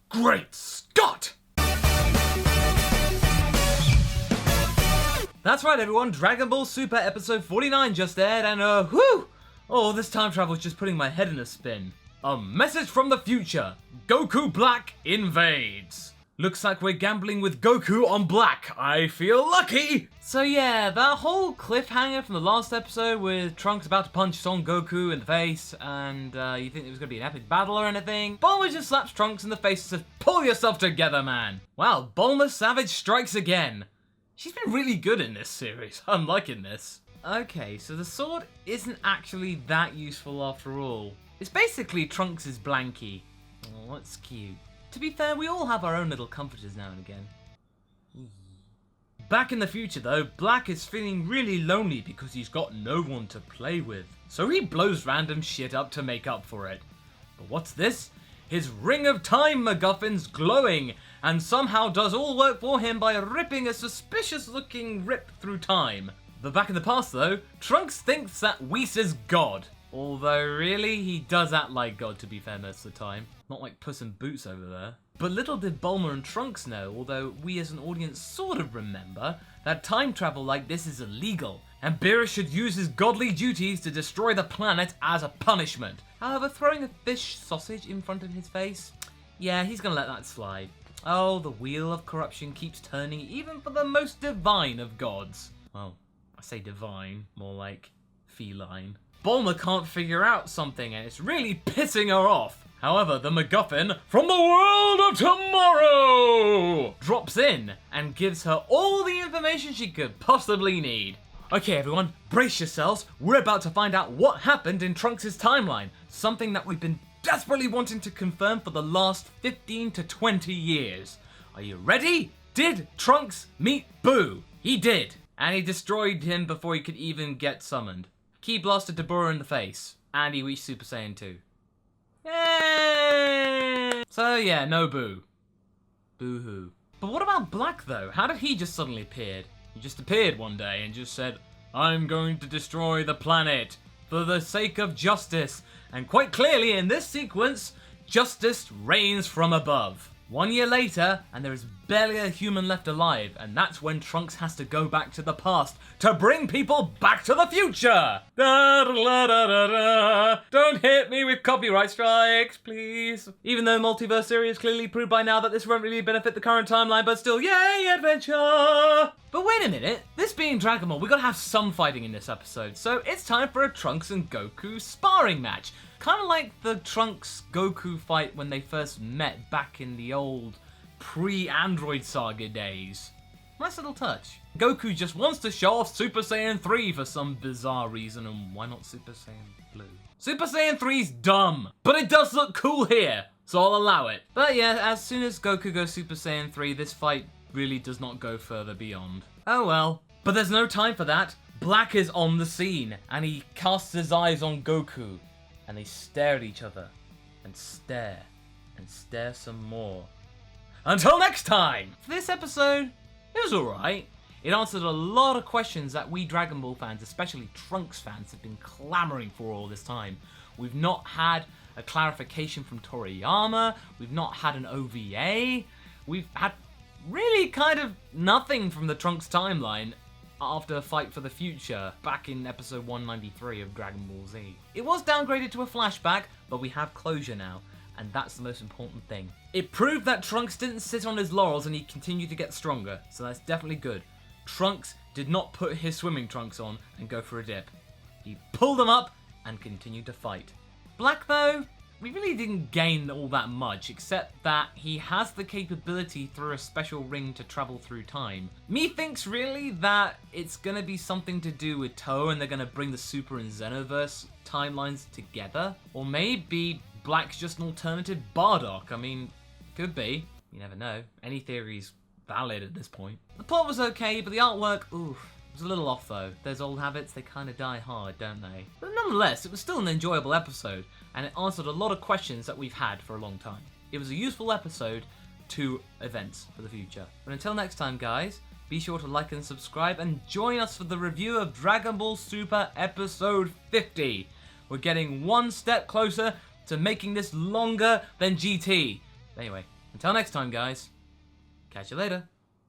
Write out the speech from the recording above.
Great Scott! That's right everyone, Dragon Ball Super episode 49 just aired and whew! Oh, this time travel is just putting my head in a spin. A message from the future. Goku Black invades. Looks like we're gambling with Goku on Black. I feel lucky! So yeah, that whole cliffhanger from the last episode with Trunks about to punch Son Goku in the face and you think it was going to be an epic battle or anything. Bulma just slaps Trunks in the face and says, pull yourself together, man. Wow, Bulma Savage strikes again. She's been really good in this series. I'm liking this. Okay, so the sword isn't actually that useful after all. It's basically Trunks' blankie. Oh, that's cute. To be fair, we all have our own little comforters now and again. Back in the future though, Black is feeling really lonely because he's got no one to play with. So he blows random shit up to make up for it. But what's this? His Ring of Time MacGuffin's glowing and somehow does all work for him by ripping a suspicious looking rip through time. But back in the past though, Trunks thinks that Whis is God. Although really, he does act like God to be fair most of the time. Not like Puss in Boots over there. But little did Bulma and Trunks know, although we as an audience sort of remember, that time travel like this is illegal, and Beerus should use his godly duties to destroy the planet as a punishment. However, throwing a fish sausage in front of his face? Yeah, he's gonna let that slide. Oh, the wheel of corruption keeps turning even for the most divine of gods. Well, I say divine, more like feline. Bulma can't figure out something and it's really pissing her off. However, the MacGuffin from the world of tomorrow drops in and gives her all the information she could possibly need. Okay everyone, brace yourselves. We're about to find out what happened in Trunks' timeline. Something that we've been desperately wanting to confirm for the last 15 to 20 years. Are you ready? Did Trunks meet Boo? He did. And he destroyed him before he could even get summoned. Ki blasted Tabora in the face. And he reached Super Saiyan 2. Yay! So yeah, no Boo. Boo-hoo. But what about Black though? How did he just suddenly appear? He just appeared one day and just said, I'm going to destroy the planet for the sake of justice. And quite clearly in this sequence, justice reigns from above. 1 year later, and there is barely a human left alive, and that's when Trunks has to go back to the past to bring people back to the future! Da, da, da, da, da. Don't hit me with copyright strikes, please. Even though multiverse theory has clearly proved by now that this won't really benefit the current timeline, but still, yay, adventure! But wait a minute, this being Dragon Ball, we gotta have some fighting in this episode, so it's time for a Trunks and Goku sparring match. Kind of like the Trunks-Goku fight when they first met back in the old pre-Android Saga days. Nice little touch. Goku just wants to show off Super Saiyan 3 for some bizarre reason, and why not Super Saiyan Blue? Super Saiyan 3's dumb, but it does look cool here, so I'll allow it. But yeah, as soon as Goku goes Super Saiyan 3, this fight really does not go further beyond. Oh well. But there's no time for that. Black is on the scene, and he casts his eyes on Goku. And they stare at each other, and stare some more. Until next time! For this episode, it was alright. It answered a lot of questions that we Dragon Ball fans, especially Trunks fans, have been clamoring for all this time. We've not had a clarification from Toriyama, we've not had an OVA, we've had really kind of nothing from the Trunks timeline after Fight for the Future, back in episode 193 of Dragon Ball Z. It was downgraded to a flashback, but we have closure now, and that's the most important thing. It proved that Trunks didn't sit on his laurels and he continued to get stronger, so that's definitely good. Trunks did not put his swimming trunks on and go for a dip. He pulled them up and continued to fight. Black though, we really didn't gain all that much, except that he has the capability through a special ring to travel through time. Methinks really that it's gonna be something to do with Toe and they're gonna bring the Super and Xenoverse timelines together. Or maybe Black's just an alternative Bardock. I mean, could be. You never know. Any theory's valid at this point. The plot was okay, but the artwork, oof. It was a little off though. Those old habits, they kind of die hard, don't they? But nonetheless, it was still an enjoyable episode, and it answered a lot of questions that we've had for a long time. It was a useful episode to events for the future. But until next time, guys, be sure to like and subscribe, and join us for the review of Dragon Ball Super Episode 50. We're getting one step closer to making this longer than GT. Anyway, until Until next time, guys. Catch you later.